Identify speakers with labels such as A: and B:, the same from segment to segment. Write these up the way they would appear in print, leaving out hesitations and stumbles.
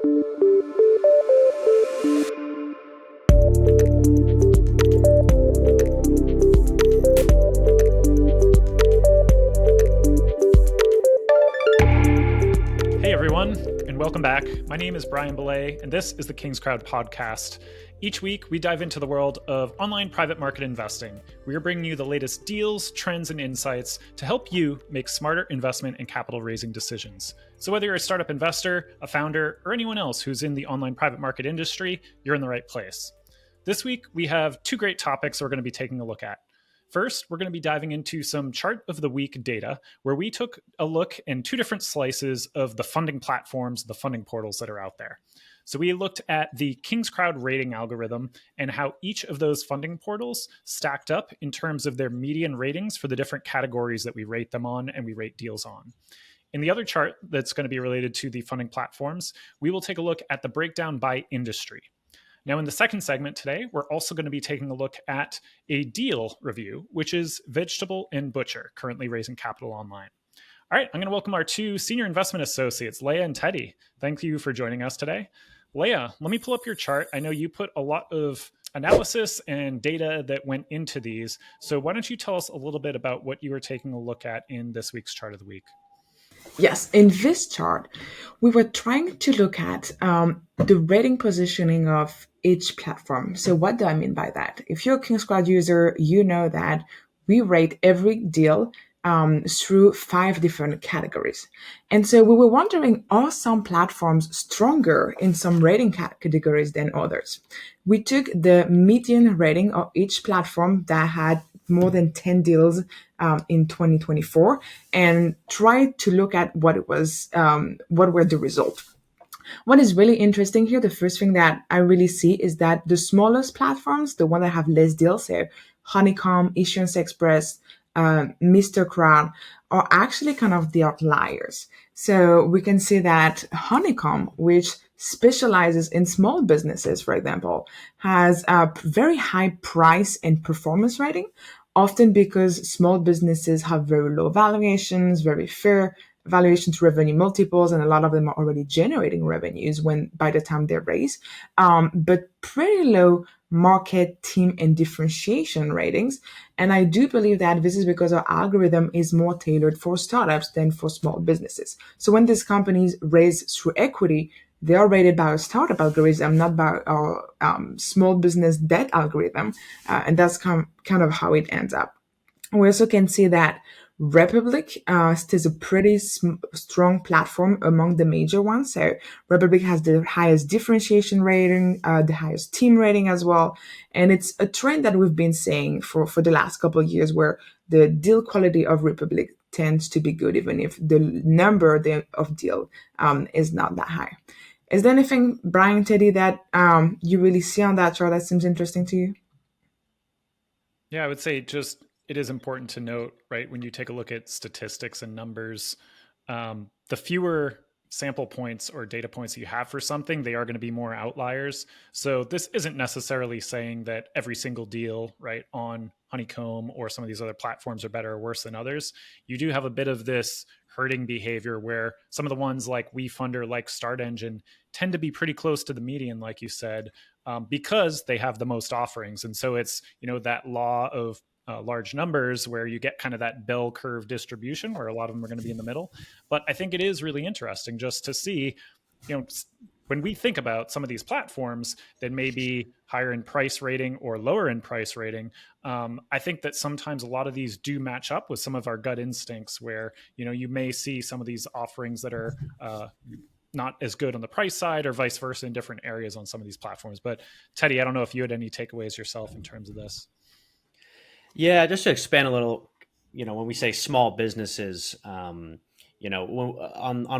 A: Hey everyone, and welcome back. My name is Brian Belley, and this is the Kingscrowd Podcast. Each week, we dive into the world of online private market investing. We are bringing you the latest deals, trends, and insights to help you make smarter investment and capital raising decisions. So whether you're a startup investor, a founder, or anyone else who's in the online private market industry, you're in the right place. This week, we have two great topics we're going to be taking a look at. First, we're going to be diving into some chart of the week data, where we took a look in two different slices of the funding platforms, the funding portals that are out there. So we looked at the Kingscrowd rating algorithm and how each of those funding portals stacked up in terms of their median ratings for the different categories that we rate them on and we rate deals on. In the other chart that's going to be related to the funding platforms, we will take a look at the breakdown by industry. Now, in the second segment today, we're also going to be taking a look at a deal review, which is Vegetable and Butcher, currently raising capital online. All right, I'm going to welcome our two senior investment associates, Leah and Teddy. Thank you for joining us today. Leah, let me pull up your chart. I know you put a lot of analysis and data that went into these. So why don't you tell us a little bit about what you were taking a look at in this week's chart of the week?
B: Yes, in this chart, we were trying to look at the rating positioning of each platform. So what do I mean by that? If you're a Kingscrowd user, you know that we rate every deal through 5 different categories. And so we were wondering, are some platforms stronger in some rating categories than others? We took the median rating of each platform that had more than 10 deals in 2024 and tried to look at what were the results. What is really interesting here, the first thing that I really see is that the smallest platforms, the one that have less deals, so Honeycomb, Issuance Express, Mr. Crowd, are actually kind of the outliers. So we can see that Honeycomb, which specializes in small businesses, for example, has a very high price and performance rating, often because small businesses have very low valuations, very fair valuation to revenue multiples, and a lot of them are already generating revenues by the time they're raised, but pretty low market, team, and differentiation ratings. And I do believe that this is because our algorithm is more tailored for startups than for small businesses. So when these companies raise through equity, they are rated by our startup algorithm, not by our small business debt algorithm. And that's kind of how it ends up. We also can see that Republic stays a pretty strong platform among the major ones. So Republic has the highest differentiation rating, the highest team rating as well. And it's a trend that we've been seeing for the last couple of years, where the deal quality of Republic tends to be good, even if the number of deal is not that high. Is there anything, Brian, Teddy, that you really see on that chart that seems interesting to you?
A: Yeah, I would say it is important to note, right, when you take a look at statistics and numbers, the fewer sample points or data points you have for something, they are going to be more outliers. So this isn't necessarily saying that every single deal, right, on Honeycomb or some of these other platforms are better or worse than others. You do have a bit of this herding behavior where some of the ones like Wefunder, like StartEngine, tend to be pretty close to the median, like you said, because they have the most offerings. And so it's, that law of large numbers where you get kind of that bell curve distribution where a lot of them are going to be in the middle. But I think it is really interesting just to see, when we think about some of these platforms that may be higher in price rating or lower in price rating, I think that sometimes a lot of these do match up with some of our gut instincts where, you may see some of these offerings that are not as good on the price side or vice versa in different areas on some of these platforms. But Teddy, I don't know if you had any takeaways yourself in terms of this.
C: Yeah, just to expand a little, when we say small businesses, on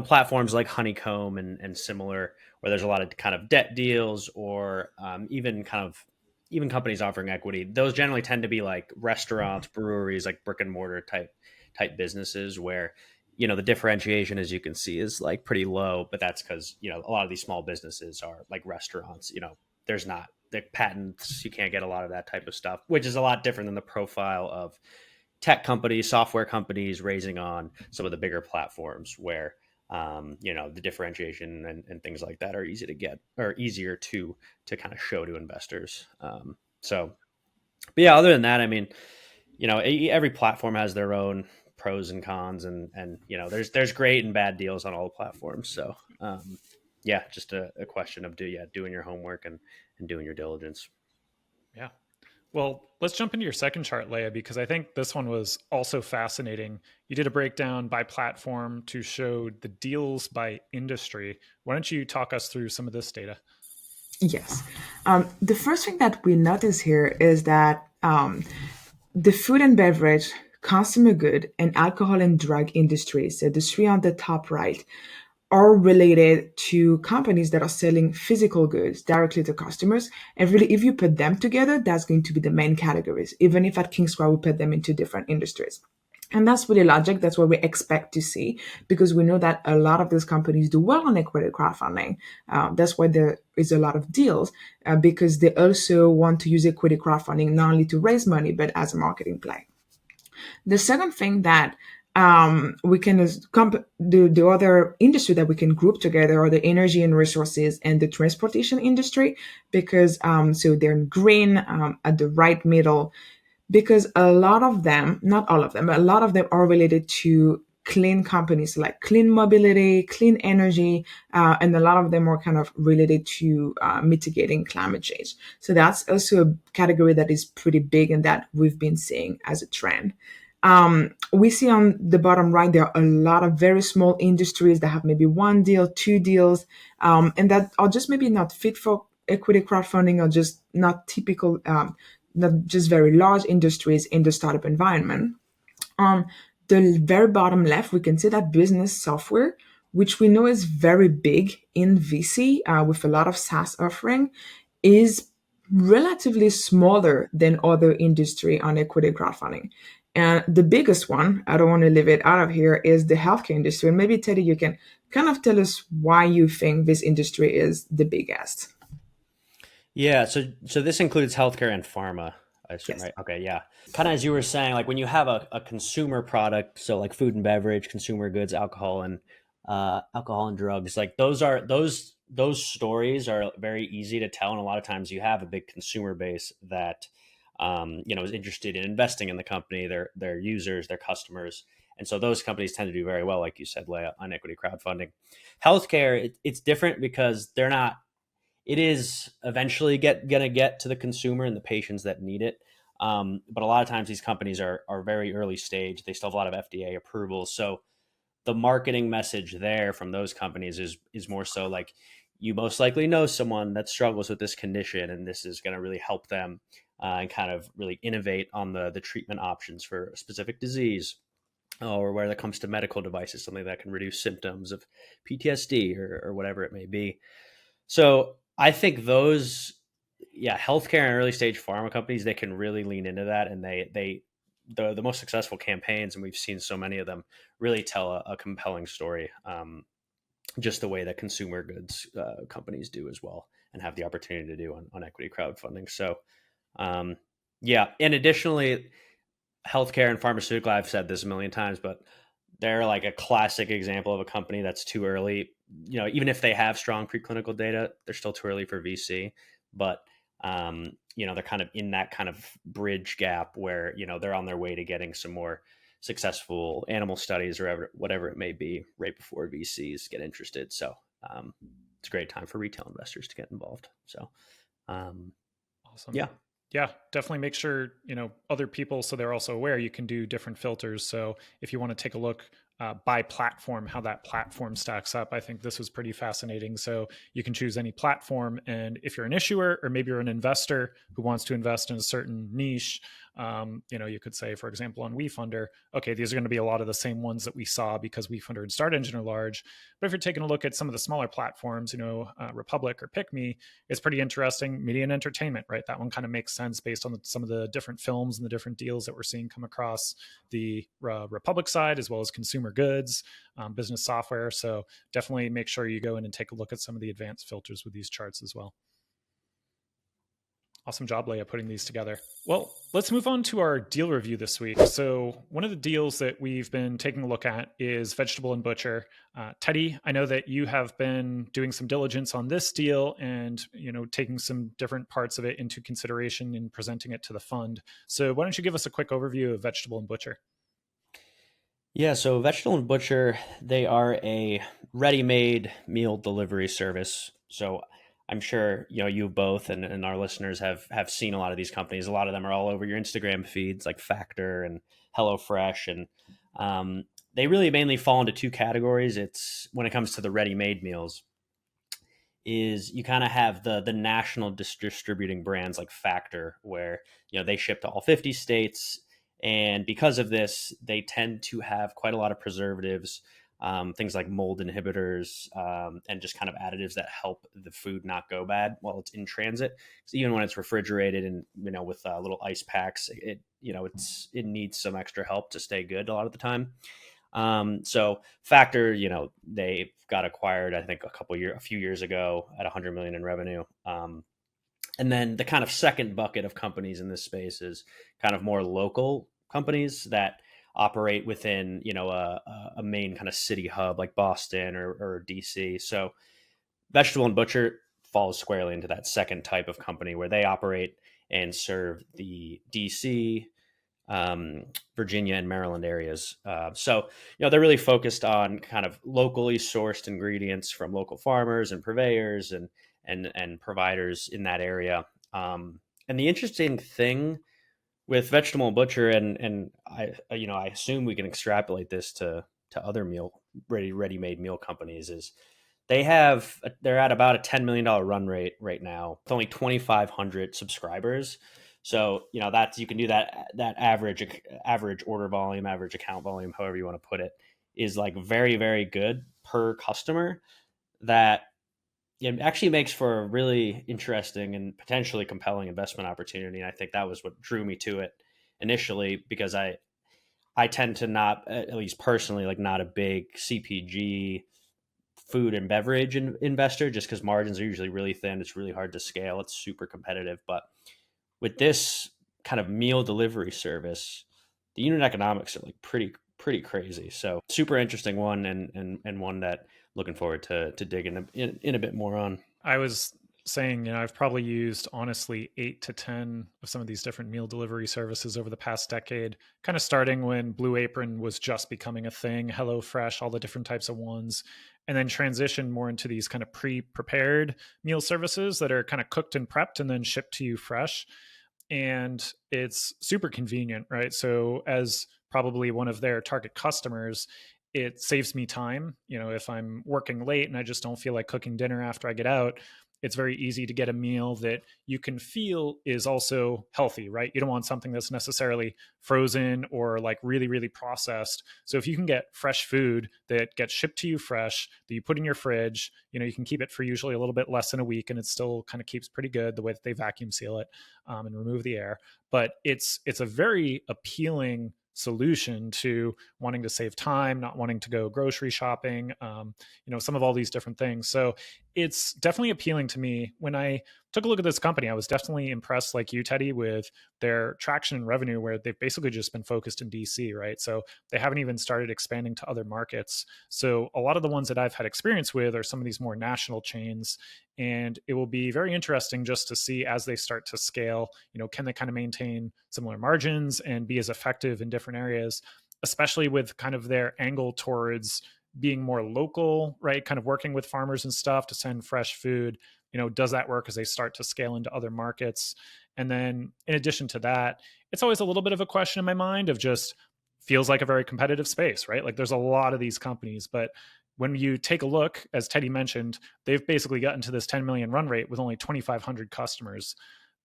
C: platforms like Honeycomb and similar, where there's a lot of kind of debt deals or even companies offering equity, those generally tend to be like restaurants, breweries, like brick and mortar type businesses where, the differentiation, as you can see, is like pretty low, but that's because, a lot of these small businesses are like restaurants, there's not the patents, you can't get a lot of that type of stuff, which is a lot different than the profile of tech companies, software companies raising on some of the bigger platforms where the differentiation and things like that are easy to get or easier to kind of show to investors. But yeah, other than that, I mean, every platform has their own pros and cons, and there's great and bad deals on all the platforms. So yeah, just a question of doing your homework and doing your diligence.
A: Yeah. Well, let's jump into your second chart, Leia, because I think this one was also fascinating. You did a breakdown by platform to show the deals by industry. Why don't you talk us through some of this data?
B: Yes. The first thing that we notice here is that the food and beverage, consumer good, and alcohol and drug industries, so the three on the top right, are related to companies that are selling physical goods directly to customers. And really, if you put them together, that's going to be the main categories, even if at Kingscrowd we put them into different industries. And that's really logic. That's what we expect to see because we know that a lot of these companies do well on equity crowdfunding. That's why there is a lot of deals because they also want to use equity crowdfunding not only to raise money, but as a marketing play. The second thing that we can the other industry that we can group together are the energy and resources and the transportation industry because so they're green at the right middle because a lot of them, not all of them, but a lot of them are related to clean companies like clean mobility, clean energy, and a lot of them are kind of related to mitigating climate change. So that's also a category that is pretty big and that we've been seeing as a trend. We see on the bottom right, there are a lot of very small industries that have maybe one deal, two deals, and that are just maybe not fit for equity crowdfunding or just not typical, not just very large industries in the startup environment. On the very bottom left, we can see that business software, which we know is very big in VC with a lot of SaaS offering, is relatively smaller than other industry on equity crowdfunding. And the biggest one, I don't want to leave it out of here, is the healthcare industry. And maybe Teddy, you can kind of tell us why you think this industry is the biggest.
C: Yeah, so this includes healthcare and pharma, I assume,
B: Yes.
C: right? Okay, yeah. Kind of as you were saying, like when you have a consumer product, so like food and beverage, consumer goods, alcohol and drugs, like those stories are very easy to tell, and a lot of times you have a big consumer base that is interested in investing in the company, their users, their customers, and so those companies tend to do very well, like you said, Leia, on equity crowdfunding. Healthcare, it's different because they're not it is eventually gonna get to the consumer and the patients that need it. But a lot of times these companies are very early stage. They still have a lot of FDA approvals. So the marketing message there from those companies is more so like, you most likely know someone that struggles with this condition, and this is going to really help them and kind of really innovate on the treatment options for a specific disease. Or where it comes to medical devices, something that can reduce symptoms of PTSD or whatever it may be. So I think healthcare and early stage pharma companies, they can really lean into that, and the most successful campaigns, and we've seen so many of them, really tell a compelling story, just the way that consumer goods companies do as well, and have the opportunity to do on equity crowdfunding. So yeah, and additionally, healthcare and pharmaceutical, I've said this a million times, but they're like a classic example of a company that's too early. Even if they have strong preclinical data, they're still too early for VC. But they're kind of in that kind of bridge gap where they're on their way to getting some more successful animal studies or whatever it may be right before VCs get interested. So it's a great time for retail investors to get involved. So
A: Awesome.
C: Yeah.
A: Yeah, definitely make sure, other people, so they're also aware, you can do different filters. So if you want to take a look by platform, how that platform stacks up, I think this was pretty fascinating. So you can choose any platform. And if you're an issuer, or maybe you're an investor who wants to invest in a certain niche, you could say, for example, on Wefunder, okay, these are going to be a lot of the same ones that we saw because Wefunder and StartEngine are large. But if you're taking a look at some of the smaller platforms, Republic or PickMe, it's pretty interesting. Media and entertainment, right? That one kind of makes sense based on some of the different films and the different deals that we're seeing come across the Republic side, as well as consumer goods, business software. So definitely make sure you go in and take a look at some of the advanced filters with these charts as well. Awesome job, Leah, putting these together. Well, let's move on to our deal review this week. So one of the deals that we've been taking a look at is Vegetable and Butcher. Teddy, I know that you have been doing some diligence on this deal and, taking some different parts of it into consideration in presenting it to the fund. So why don't you give us a quick overview of Vegetable and Butcher?
C: Yeah, so Vegetable and Butcher, they are a ready-made meal delivery service. So I'm sure you both and our listeners have seen a lot of these companies. A lot of them are all over your Instagram feeds, like Factor and HelloFresh, and they really mainly fall into two categories. It's when it comes to the ready-made meals, is you kind of have the national distributing brands like Factor, where they ship to all 50 states. And because of this, they tend to have quite a lot of preservatives, things like mold inhibitors, and just kind of additives that help the food not go bad while it's in transit. So even when it's refrigerated and with little ice packs, it needs some extra help to stay good a lot of the time. So Factor, they got acquired, I think a few years ago at 100 million in revenue. And then the kind of second bucket of companies in this space is kind of more local companies that operate within, a main kind of city hub like Boston or DC. So Vegetable and Butcher falls squarely into that second type of company where they operate and serve the DC, Virginia and Maryland areas. So they're really focused on kind of locally sourced ingredients from local farmers and purveyors and providers in that area. And the interesting thing with Vegetable and Butcher, and I assume we can extrapolate this to other ready-made meal companies, is they're at about a $10 million run rate right now with only 2,500 subscribers. So that's, you can do that average order volume, average account volume, however you want to put it, is like very, very good per customer. That it actually makes for a really interesting and potentially compelling investment opportunity. And I think that was what drew me to it initially, because I tend to not, at least personally, like not a big CPG food and beverage investor, just because margins are usually really thin. It's really hard to scale. It's super competitive. But with this kind of meal delivery service, the unit economics are like pretty crazy. So super interesting one, and one that looking forward to digging in a bit more on.
A: I was saying, I've probably used honestly 8 to 10 of some of these different meal delivery services over the past decade, kind of starting when Blue Apron was just becoming a thing, HelloFresh, all the different types of ones, and then transition more into these kind of pre-prepared meal services that are kind of cooked and prepped and then shipped to you fresh. And it's super convenient, right? So as probably one of their target customers, it saves me time. If I'm working late and I just don't feel like cooking dinner after I get out, it's very easy to get a meal that you can feel is also healthy, right? You don't want something that's necessarily frozen or like really, really processed. So if you can get fresh food that gets shipped to you fresh, that you put in your fridge, you can keep it for usually a little bit less than a week, and it still kind of keeps pretty good the way that they vacuum seal it and remove the air. But it's a very appealing solution to wanting to save time, not wanting to go grocery shopping, some of all these different things. So it's definitely appealing to me. When I took a look at this company, I was definitely impressed, like you, Teddy, with their traction and revenue, where they've basically just been focused in DC, right? So they haven't even started expanding to other markets. So a lot of the ones that I've had experience with are some of these more national chains. And it will be very interesting just to see as they start to scale, can they kind of maintain similar margins and be as effective in different areas, especially with kind of their angle towards being more local, right? Kind of working with farmers and stuff to send fresh food. Does that work as they start to scale into other markets? And then in addition to that, it's always a little bit of a question in my mind of just feels like a very competitive space, right? Like there's a lot of these companies, but when you take a look, as Teddy mentioned, they've basically gotten to this 10 million run rate with only 2,500 customers.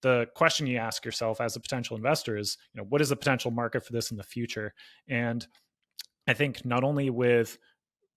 A: The question you ask yourself as a potential investor is, what is the potential market for this in the future? And I think not only with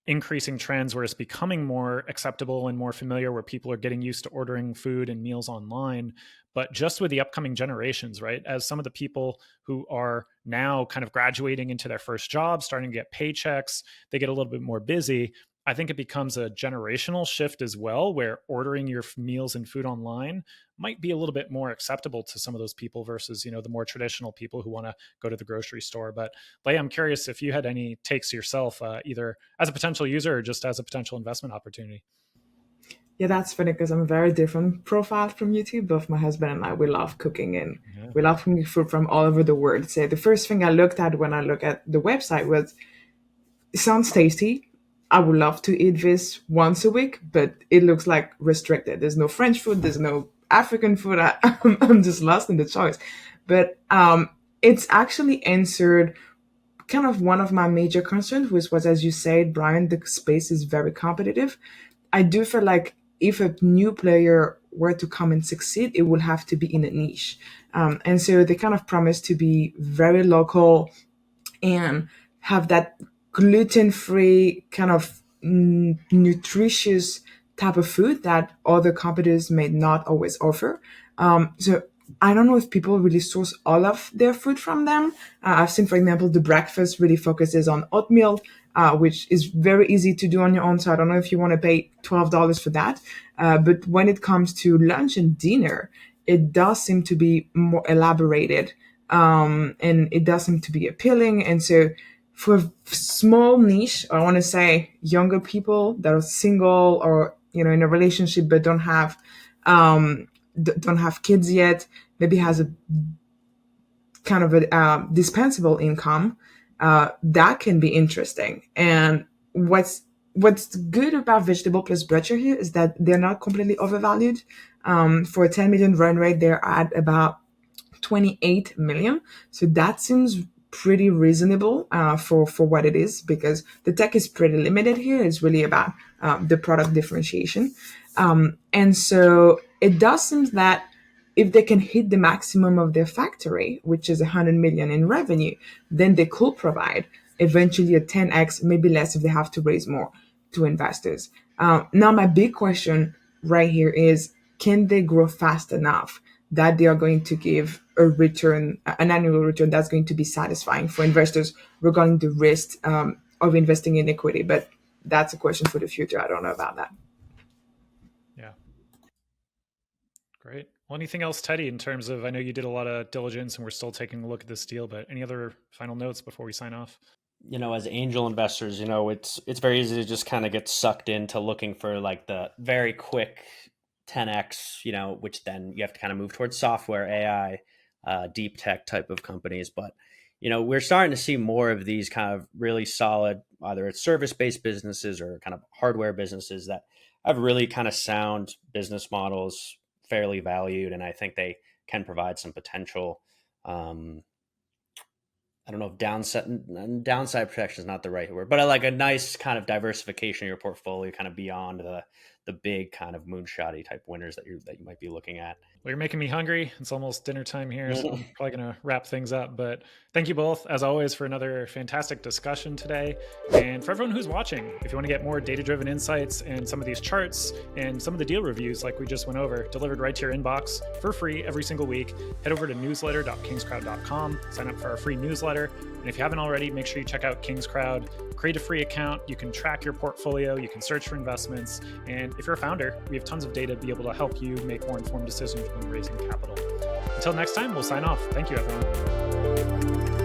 A: increasing trends where it's becoming more acceptable and more familiar, where people are getting used to ordering food and meals online, but just with the upcoming generations, right? As some of the people who are now kind of graduating into their first job, starting to get paychecks, they get a little bit more busy. I think it becomes a generational shift as well, where ordering your meals and food online might be a little bit more acceptable to some of those people versus, the more traditional people who want to go to the grocery store. But Leia, I'm curious if you had any takes yourself, either as a potential user or just as a potential investment opportunity.
B: Yeah, that's funny because I'm a very different profile from you two. Both my husband and I, we love cooking and we love cooking food from all over the world. So the first thing I looked at when I looked at the website was, it sounds tasty. I would love to eat this once a week, but it looks like restricted. There's no French food. There's no African food. I'm just lost in the choice. But it's actually answered kind of one of my major concerns, which was, as you said, Brian, the space is very competitive. I do feel like if a new player were to come and succeed, it would have to be in a niche. And so they kind of promise to be very local and have that gluten-free kind of nutritious type of food that other competitors may not always offer. So I don't know if people really source all of their food from them. I've seen, for example, the breakfast really focuses on oatmeal, which is very easy to do on your own. So I don't know if you want to pay $12 for that. But when it comes to lunch and dinner, it does seem to be more elaborated. And it does seem to be appealing. And so for a small niche, I want to say younger people that are single or, in a relationship, but don't have kids yet, maybe has a kind of a dispensable income, that can be interesting. And what's good about vegetable plus butcher here is that they're not completely overvalued. For a 10 million run rate, they're at about 28 million. So that seems pretty reasonable for what it is, because the tech is pretty limited here. It's really about the product differentiation. And so it does seem that if they can hit the maximum of their factory, which is 100 million in revenue, then they could provide eventually a 10x, maybe less if they have to raise more to investors. Now, my big question right here is, can they grow fast enough that they are going to give a return, an annual return that's going to be satisfying for investors regarding the risk of investing in equity? But that's a question for the future. I don't know about that.
A: Yeah. Great. Well, anything else, Teddy, in terms of, I know you did a lot of diligence and we're still taking a look at this deal, but any other final notes before we sign off?
C: As angel investors, it's very easy to just kind of get sucked into looking for like the very quick 10x, which then you have to kind of move towards software, AI, deep tech type of companies. But, we're starting to see more of these kind of really solid, either it's service-based businesses or kind of hardware businesses that have really kind of sound business models, fairly valued. And I think they can provide some potential, I don't know if downside protection is not the right word, but I like a nice kind of diversification of your portfolio, kind of beyond the big kind of moonshotty type winners that you might be looking at.
A: Well, you're making me hungry. It's almost dinner time here, so I'm probably going to wrap things up. But thank you both, as always, for another fantastic discussion today. And for everyone who's watching, if you want to get more data-driven insights and some of these charts and some of the deal reviews like we just went over, delivered right to your inbox for free every single week, head over to newsletter.kingscrowd.com, sign up for our free newsletter. And if you haven't already, make sure you check out Kingscrowd. Create a free account. You can track your portfolio. You can search for investments. And if you're a founder, we have tons of data to be able to help you make more informed decisions when raising capital. Until next time, we'll sign off. Thank you, everyone.